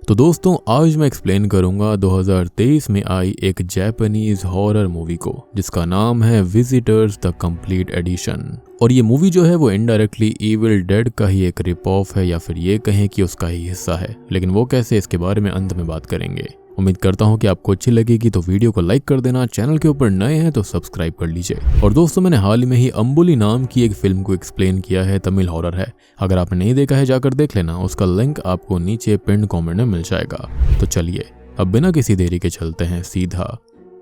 तो दोस्तों आज मैं एक्सप्लेन करूंगा 2023 में आई एक जापानीज हॉरर मूवी को जिसका नाम है विजिटर्स द कंप्लीट एडिशन। और ये मूवी जो है वो इनडायरेक्टली इविल डेड का ही एक रिप ऑफ है या फिर ये कहें कि उसका ही हिस्सा है, लेकिन वो कैसे इसके बारे में अंत में बात करेंगे। उम्मीद करता हूँ कि आपको अच्छी लगेगी, तो वीडियो को लाइक कर देना, चैनल के ऊपर नए हैं तो सब्सक्राइब कर लीजिए। और दोस्तों मैंने हाल ही में ही अंबुली नाम की एक फिल्म को एक्सप्लेन किया है, तमिल हॉरर है। अगर आपने नहीं देखा है जाकर देख लेना, उसका लिंक आपको नीचे पिन कमेंट में मिल जाएगा। तो चलिए अब बिना किसी देरी के चलते हैं सीधा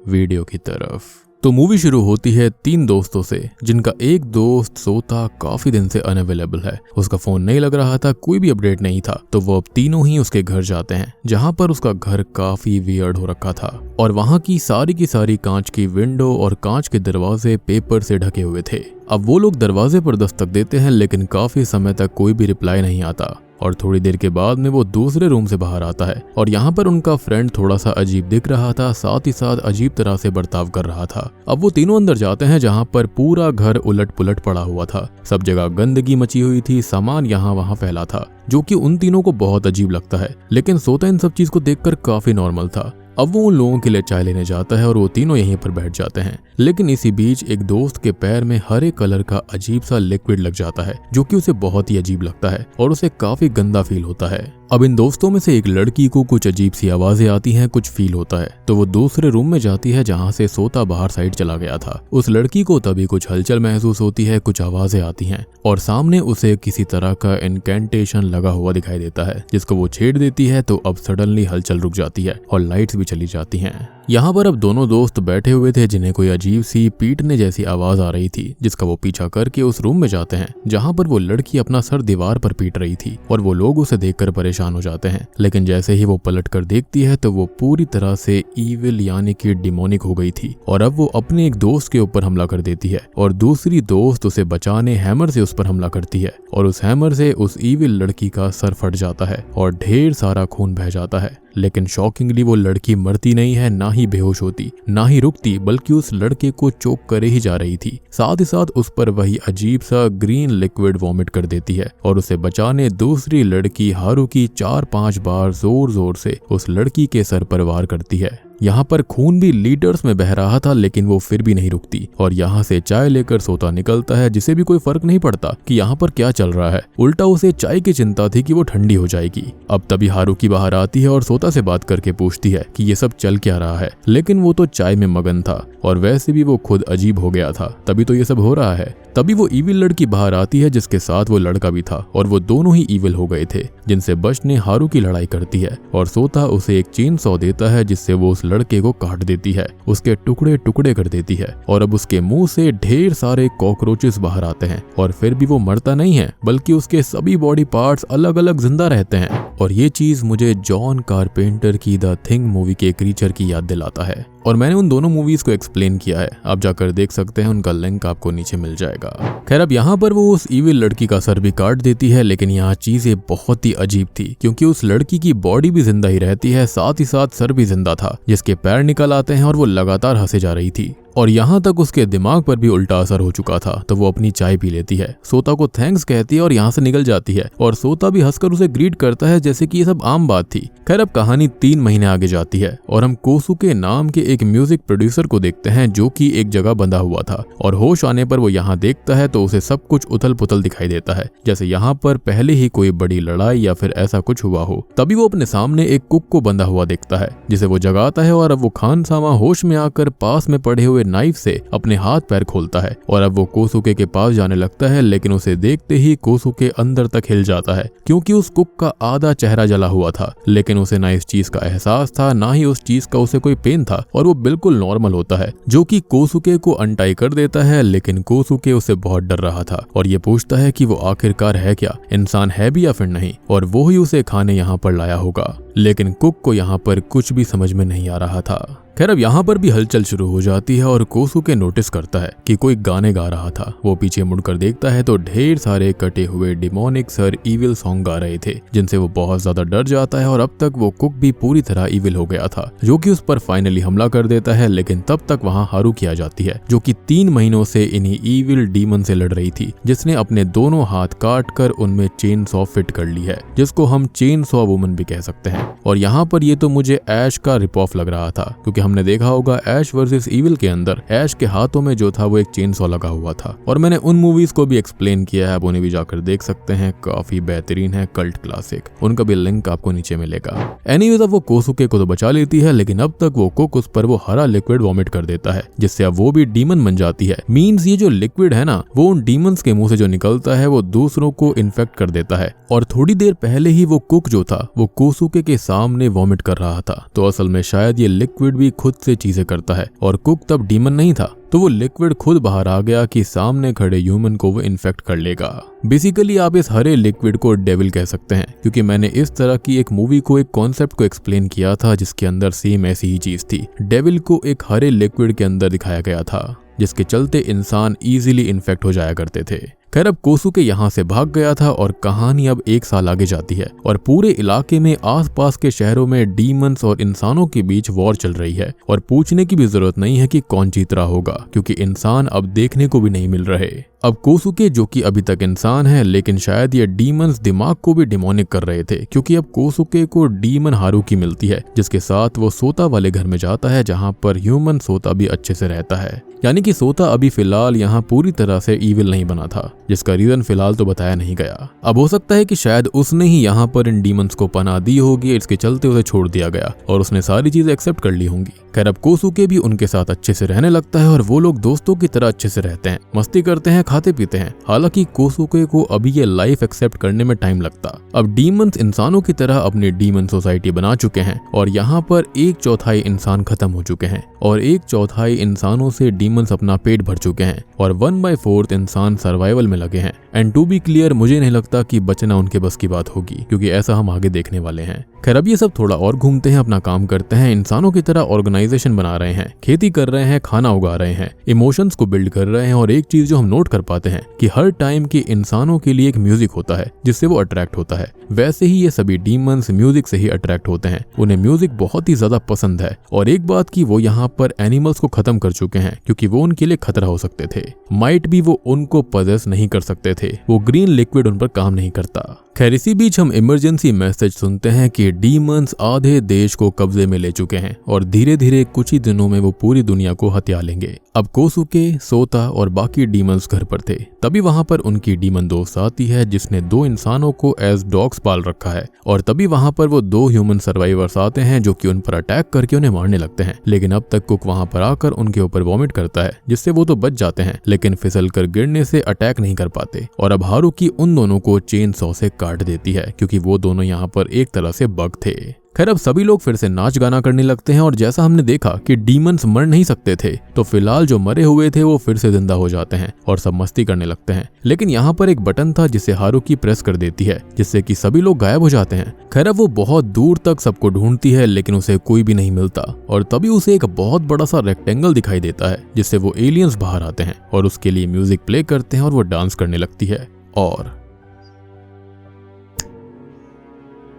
वीडियो की तरफ। तो मूवी शुरू होती है 3 दोस्तों से, जिनका एक दोस्त सोता काफी दिन से अनअवेलेबल है। उसका फोन नहीं लग रहा था, कोई भी अपडेट नहीं था, तो वो अब तीनों ही उसके घर जाते हैं, जहां पर उसका घर काफी वियर्ड हो रखा था और वहां की सारी कांच की विंडो और कांच के दरवाजे पेपर से ढके हुए थे। अब वो लोग दरवाजे पर दस्तक देते हैं, लेकिन काफी समय तक कोई भी रिप्लाई नहीं आता और थोड़ी देर के बाद में वो दूसरे रूम से बाहर आता है और यहाँ पर उनका फ्रेंड थोड़ा सा अजीब दिख रहा था, साथ ही साथ अजीब तरह से बर्ताव कर रहा था। अब वो तीनों अंदर जाते हैं, जहाँ पर पूरा घर उलट पुलट पड़ा हुआ था, सब जगह गंदगी मची हुई थी, सामान यहाँ वहाँ फैला था, जो कि उन तीनों को बहुत अजीब लगता है। लेकिन सोता इन सब चीज को देखकर काफी नॉर्मल था। अब वो उन लोगों के लिए चाय लेने जाता है और वो तीनों यहीं पर बैठ जाते हैं। लेकिन इसी बीच एक दोस्त के पैर में हरे कलर का अजीब सा लिक्विड लग जाता है, जो कि उसे बहुत ही अजीब लगता है और उसे काफी गंदा फील होता है। अब इन दोस्तों में से एक लड़की को कुछ अजीब सी आवाजें आती हैं, कुछ फील होता है, तो वो दूसरे रूम में जाती है जहाँ से सोता बाहर साइड चला गया था। उस लड़की को तभी कुछ हलचल महसूस होती है, कुछ आवाजें आती हैं और सामने उसे किसी तरह का इनकेंटेशन लगा हुआ दिखाई देता है, जिसको वो छेड़ देती है। तो अब सडनली हलचल रुक जाती है और लाइट्स भी चली जाती हैं। यहाँ पर अब दोनों दोस्त बैठे हुए थे, जिन्हें कोई अजीब सी पीटने जैसी आवाज आ रही थी, जिसका वो पीछा करके उस रूम में जाते हैं जहाँ पर वो लड़की अपना सर दीवार पर पीट रही थी और वो लोग उसे देखकर परेशान हो जाते हैं। लेकिन जैसे ही वो पलट कर देखती है तो वो पूरी तरह से ईविल यानी कि डिमोनिक हो गई थी और अब वो अपने एक दोस्त के ऊपर हमला कर देती है और दूसरी दोस्त उसे बचाने हैमर से उस पर हमला करती है और उस हैमर से उस ईविल लड़की का सर फट जाता है और ढेर सारा खून बह जाता है। लेकिन शॉकिंगली वो लड़की मरती नहीं है, ना ही बेहोश होती, ना ही रुकती, बल्कि उस लड़के को चोक करे ही जा रही थी। साथ ही साथ उस पर वही अजीब सा ग्रीन लिक्विड वॉमिट कर देती है और उसे बचाने दूसरी लड़की हारुकी 4-5 बार जोर जोर से उस लड़की के सर पर वार करती है। यहाँ पर खून भी लीटर्स में बह रहा था, लेकिन वो फिर भी नहीं रुकती और यहाँ से चाय लेकर सोता निकलता है, जिसे भी कोई फर्क नहीं पड़ता कि यहाँ पर क्या चल रहा है। उल्टा उसे चाय की चिंता थी कि वो ठंडी हो जाएगी। अब तभी हारुकी बाहर आती है और सोता से बात करके पूछती है कि ये सब चल क्या रहा है, लेकिन वो तो चाय में मगन था और वैसे भी वो खुद अजीब हो गया था, तभी तो ये सब हो रहा है। तभी वो ईविल लड़की बाहर आती है, जिसके साथ वो लड़का भी था और वो दोनों ही ईविल हो गए थे, जिनसे बचने हारू की लड़ाई करती है और सोता उसे एक चेन सॉ देता है, जिससे वो उस लड़के को काट देती है, उसके टुकड़े टुकड़े कर देती है और अब उसके मुंह से ढेर सारे कॉकरोचेस बाहर आते हैं और फिर भी वो मरता नहीं है, बल्कि उसके सभी बॉडी पार्ट्स अलग अलग जिंदा रहते हैं। और ये चीज मुझे जॉन कारपेंटर की द थिंग मूवी के क्रीचर की याद दिलाता है और मैंने उन दोनों मूवीज को एक्सप्लेन किया है, आप जाकर देख सकते हैं, उनका लिंक आपको नीचे मिल जाएगा। खैर अब यहाँ पर वो उस ईविल लड़की का सर भी काट देती है, लेकिन यहाँ चीजें बहुत ही अजीब थी, क्योंकि उस लड़की की बॉडी भी जिंदा ही रहती है, साथ ही साथ सर भी जिंदा था, जिसके पैर निकल आते हैं और वो लगातार हंसे जा रही थी और यहाँ तक उसके दिमाग पर भी उल्टा असर हो चुका था। तो वो अपनी चाय पी लेती है, सोता को थैंक्स कहती है और यहाँ से निकल जाती है और सोता भी हंसकर उसे ग्रीट करता है, जैसे कि ये सब आम बात थी। खैर अब कहानी 3 महीने आगे जाती है और हम कोसुके नाम के एक म्यूजिक प्रोड्यूसर को देखते हैं, जो कि एक जगह बंधा हुआ था और होश आने पर वो यहाँ देखता है तो उसे सब कुछ उथल पुथल दिखाई देता है, जैसे यहाँ पर पहले ही कोई बड़ी लड़ाई या फिर ऐसा कुछ हुआ हो। तभी वो अपने सामने एक कुक को बंधा हुआ देखता है, जिसे वो जगाता है और अब वो खानसामा होश में आकर पास में पड़े हुए नाइफ से अपने हाथ पैर खोलता है और अब वो कोसुके के पास जाने लगता है, लेकिन उसे देखते ही कोसुके अंदर तक हिल जाता है, क्योंकि उस कुक का आधा चेहरा जला हुआ था। लेकिन उसे ना इस चीज का एहसास था, ना ही उस चीज का उसे कोई पेन था और वो बिल्कुल नॉर्मल होता है, जो कि कोसुके को अनटाई कर देता है। लेकिन कोसुके उसे बहुत डर रहा था और ये पूछता है कि वो आखिरकार है क्या, इंसान है भी या फिर नहीं, और वो ही उसे खाने यहाँ पर लाया होगा। लेकिन कुक को यहाँ पर कुछ भी समझ में नहीं आ रहा था। खैर अब यहाँ पर भी हलचल शुरू हो जाती है और कोसुके नोटिस करता है कि कोई गाने गा रहा था। वो पीछे मुड़कर देखता है तो ढेर सारे कटे हुए डिमोनिक सर इविल सॉन्ग गा रहे थे, जिनसे वो बहुत ज्यादा डर जाता है। और अब तक वो कुक भी पूरी तरह इविल हो गया था, जो कि उस पर फाइनली हमला कर देता है। लेकिन तब तक वहाँ हारुकी आ जाती है, जो कि 3 महीनों से इन्हीं इविल डीमन से लड़ रही थी, जिसने अपने दोनों हाथ काट कर उनमें चेन सॉ फिट कर ली है, जिसको हम चेन सॉ वुमन भी कह सकते हैं। और यहाँ पर ये तो मुझे ऐश का रिप ऑफ लग रहा था, क्योंकि हमने देखा होगा ऐश वर्सेस इविल के अंदर ऐश के हाथों में जो था वो एक चेन सॉ लगा हुआ था। और मैंने उन मूवीज को भी एक्सप्लेन किया है, आप उन्हें भी जाकर देख सकते हैं, काफी बेहतरीन है, कल्ट क्लासिक। उनका भी लिंक आपको नीचे मिलेगा। एनीवेज अब वो कोसुके को तो बचा लेती है, लेकिन अब तक वो कुक उस पर वो हरा लिक्विड वॉमिट कर देता है, जिससे अब वो भी डीमन बन जाती है। मींस ये जो लिक्विड है ना, वो उन डीमंस के मुंह से जो निकलता है वो दूसरों को इन्फेक्ट कर देता है। और थोड़ी देर पहले ही वो कुक जो था वो कोसुके के सामने वॉमिट कर रहा था, तो असल में शायद ये लिक्विड भी खुद से चीजें करता है। और कुक तब डीमन नहीं था, तो वो लिक्विड खुद बाहर आ गया कि सामने खड़े ह्यूमन को वो इन्फेक्ट कर लेगा। बेसिकली आप इस हरे लिक्विड को डेविल कह सकते हैं, क्योंकि मैंने इस तरह की एक मूवी को, एक कॉन्सेप्ट को एक्सप्लेन किया था जिसके अंदर सेम ऐसी ही चीज थी। डेविल को एक हरे लिक्विड के अंदर दिखाया गया था, जिसके चलते इंसान इजीली इन्फेक्ट हो जाया करते थे। खैर अब कोसुके यहाँ से भाग गया था और कहानी अब 1 साल आगे जाती है और पूरे इलाके में आसपास के शहरों में डीमंस और इंसानों के बीच वॉर चल रही है। और पूछने की भी जरूरत नहीं है कि कौन जीत रहा होगा, क्योंकि इंसान अब देखने को भी नहीं मिल रहे। अब कोसुके जो कि अभी तक इंसान है, लेकिन शायद ये डीमंस दिमाग को भी डिमोनिक कर रहे थे, क्योंकि अब कोसुके को डीमन हारुकी मिलती है, जिसके साथ वो सोता वाले घर में जाता है, जहाँ पर ह्यूमन सोता भी अच्छे से रहता है। यानी कि सोता अभी फिलहाल यहाँ पूरी तरह से ईविल नहीं बना था, जिसका रीजन फिलहाल तो बताया नहीं गया। अब हो सकता है कि शायद उसने ही यहाँ पर इन डीमंस को पनाह दी होगी, इसके चलते उसे छोड़ दिया गया और उसने सारी चीजें एक्सेप्ट कर ली होंगी। खैर अब कोसुके भी उनके साथ अच्छे से रहने लगता है और वो लोग दोस्तों की तरह अच्छे से रहते हैं, मस्ती करते हैं, खाते पीते हैं। हालांकि कोसुके को अभी ये लाइफ एक्सेप्ट करने में टाइम लगता। अब डीमंस इंसानों की तरह अपनी डीमन सोसाइटी बना चुके हैं और यहाँ पर 1/4 इंसान खत्म हो चुके हैं और 1/4 इंसानों से डीमंस अपना पेट भर चुके हैं और 1/4 इंसान सर्वाइवल में लगे हैं। एंड टू बी क्लियर, मुझे नहीं लगता कि बचना उनके बस की बात होगी, क्योंकि ऐसा हम आगे देखने वाले हैं। खैर अब ये सब थोड़ा और घूमते हैं, अपना काम करते हैं, इंसानों की तरह ऑर्गेनाइजेशन बना रहे हैं, खेती कर रहे हैं, खाना उगा रहे हैं, इमोशंस को बिल्ड कर रहे हैं। और एक चीज जो हम नोट कर पाते हैं कि हर टाइम के इंसानों के लिए एक म्यूजिक होता है जिससे वो अट्रैक्ट होता है। वैसे ही ये सभी डीमंस म्यूजिक से ही अट्रैक्ट होते हैं, उन्हें म्यूजिक बहुत ही ज्यादा पसंद है। और एक बात की, वो यहाँ पर एनिमल्स को खत्म कर चुके हैं, क्योंकि वो उनके लिए खतरा हो सकते थे। माइट भी वो उनको पजेस नहीं कर सकते थे, वो ग्रीन लिक्विड उन पर काम नहीं करता। खैर इसी बीच हम इमरजेंसी मैसेज सुनते हैं कि डीमंस आधे देश को कब्जे में ले चुके हैं और धीरे धीरे कुछ ही दिनों में वो पूरी दुनिया को हत्या लेंगे। अब कोसुके, सोता और बाकी डीमंस घर पर थे, तभी वहां पर उनकी डीमन दोस्त आती है, जिसने 2 इंसानों को एज डॉग्स पाल रखा है। और तभी वहां पर वो 2 ह्यूमन सर्वाइवर्स आते हैं, जो कि उन पर अटैक करके उन्हें मारने लगते हैं। लेकिन अब तक कुक वहां पर आकर उनके ऊपर वॉमिट करता है, जिससे वो तो बच जाते हैं, लेकिन फिसल कर गिरने से अटैक नहीं कर पाते। और अब हारुकी उन दोनों को चेन सॉ से काट देती है, क्योंकि वो दोनों यहाँ पर एक तरह से बग थे। खैर अब सभी लोग फिर से नाच गाना करने लगते हैं और जैसा हमने देखा कि डीमंस मर नहीं सकते थे, तो फिलहाल जो मरे हुए थे वो फिर से जिंदा हो जाते हैं और सब मस्ती करने लगते हैं। लेकिन यहाँ पर एक बटन था जिसे हारुकी प्रेस कर देती है, जिससे कि सभी लोग गायब हो जाते हैं। खैर अब वो बहुत दूर तक सबको ढूंढती है, लेकिन उसे कोई भी नहीं मिलता। और तभी उसे एक बहुत बड़ा सा रेक्टेंगल दिखाई देता है, जिससे वो एलियंस बाहर आते हैं और उसके लिए म्यूजिक प्ले करते हैं और वो डांस करने लगती है। और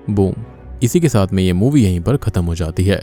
बूम, इसी के साथ में ये मूवी यहीं पर खत्म हो जाती है।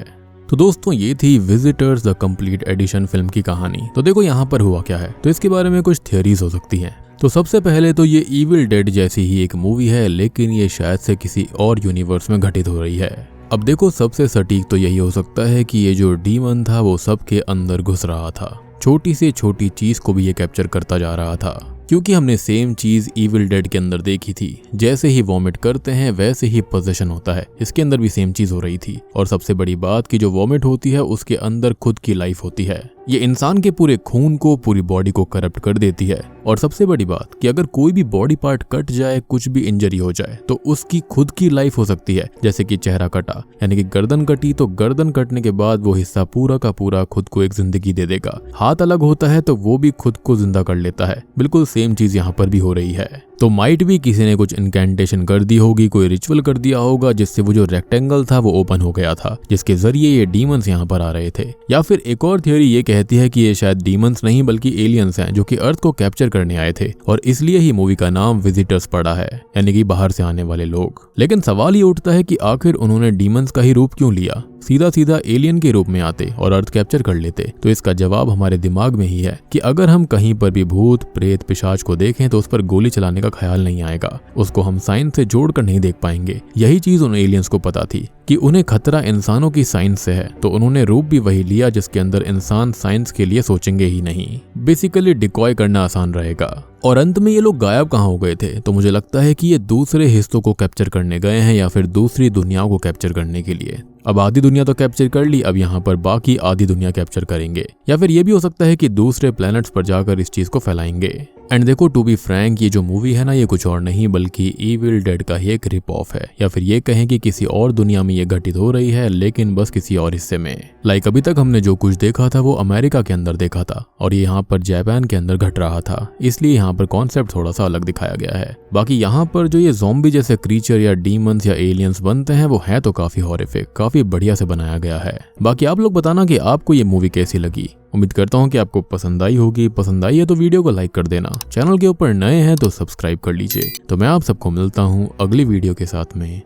तो दोस्तों ये थी visitors the complete edition film की कहानी। तो देखो यहाँ पर हुआ क्या है, तो इसके बारे में कुछ थियरीज हो सकती हैं। तो सबसे पहले तो ये इविल डेड जैसी ही एक मूवी है, लेकिन ये शायद से किसी और यूनिवर्स में घटित हो रही है। अब देखो सबसे सटीक तो यही हो सकता है कि ये जो डीमन था वो सबके अंदर घुस रहा था, छोटी से छोटी चीज को भी ये कैप्चर करता जा रहा था। क्योंकि हमने सेम चीज इविल डेड के अंदर देखी थी, जैसे ही वॉमिट करते हैं वैसे ही पोजेशन होता है, इसके अंदर भी सेम चीज हो रही थी। और सबसे बड़ी बात कि जो वॉमिट होती है उसके अंदर खुद की लाइफ होती है, ये इंसान के पूरे खून को, पूरी बॉडी को करप्ट कर देती है। और सबसे बड़ी बात कि अगर कोई भी बॉडी पार्ट कट जाए, कुछ भी इंजरी हो जाए, तो उसकी खुद की लाइफ हो सकती है। जैसे कि चेहरा कटा, यानी कि गर्दन कटी, तो गर्दन कटने के बाद वो हिस्सा पूरा का पूरा खुद को एक जिंदगी दे देगा। हाथ अलग होता है तो वो भी खुद को जिंदा कर लेता है। बिल्कुल सेम चीज यहाँ पर भी हो रही है। तो माइट भी किसी ने कुछ इनकैंटेशन कर दी होगी, कोई रिचुअल कर दिया होगा जिससे वो जो रेक्टेंगल था वो ओपन हो गया था, जिसके जरिए ये डीमंस यहाँ पर आ रहे थे। या फिर एक और थ्योरी ये कहती है कि ये शायद डीमंस नहीं बल्कि एलियंस हैं जो कि अर्थ को कैप्चर करने आए थे और इसलिए ही मूवी का नाम विजिटर्स पड़ा है, यानी कि बाहर से आने वाले लोग। लेकिन सवाल ये उठता है कि आखिर उन्होंने डीमंस का ही रूप क्यों लिया, सीधा सीधा एलियन के रूप में आते और अर्थ कैप्चर कर लेते। तो इसका जवाब हमारे दिमाग में ही है कि अगर हम कहीं पर भी भूत प्रेत पिशाच को देखें तो उस पर गोली चलाने का ख्याल नहीं आएगा, उसको हम साइंस से जोड़कर नहीं देख पाएंगे। यही चीज उन एलियंस को पता थी कि उन्हें खतरा इंसानों की साइंस से है, तो उन्होंने रूप भी वही लिया जिसके अंदर इंसान साइंस के लिए सोचेंगे ही नहीं। बेसिकली डिकॉय करना आसान रहेगा। और अंत में ये लोग गायब कहाँ हो गए थे, तो मुझे लगता है कि ये दूसरे हिस्सों को कैप्चर करने गए हैं या फिर दूसरी दुनिया को कैप्चर करने के लिए। अब आधी दुनिया तो कैप्चर कर ली, अब यहाँ पर बाकी आधी दुनिया कैप्चर करेंगे। या फिर ये भी हो सकता है कि दूसरे प्लैनेट्स पर जाकर इस चीज को फैलाएंगे। एंड देखो, टू बी फ्रैंक, ये जो मूवी है ना, ये कुछ और नहीं बल्कि इविल डेड का ही एक रिप ऑफ है, या फिर ये कहें कि किसी और दुनिया में ये घटित हो रही है लेकिन बस किसी और हिस्से में। लाइक अभी तक हमने जो कुछ देखा था वो अमेरिका के अंदर देखा था और ये यहाँ पर जापान के अंदर घट रहा था, इसलिए यहाँ पर कॉन्सेप्ट थोड़ा सा अलग दिखाया गया है। बाकी यहाँ पर जो ये ज़ॉम्बी जैसे क्रीचर या डीमंस या एलियंस बनते हैं वो है तो काफी हॉरिफिक, काफी बढ़िया से बनाया गया है। बाकी आप लोग बताना कि आपको ये मूवी कैसी लगी। उम्मीद करता हूँ कि आपको पसंद आई होगी। पसंद आई है तो वीडियो को लाइक कर देना, चैनल के ऊपर नए हैं तो सब्सक्राइब कर लीजिए। तो मैं आप सबको मिलता हूँ अगली वीडियो के साथ में,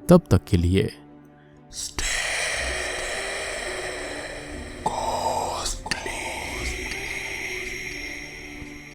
तब तक के लिए।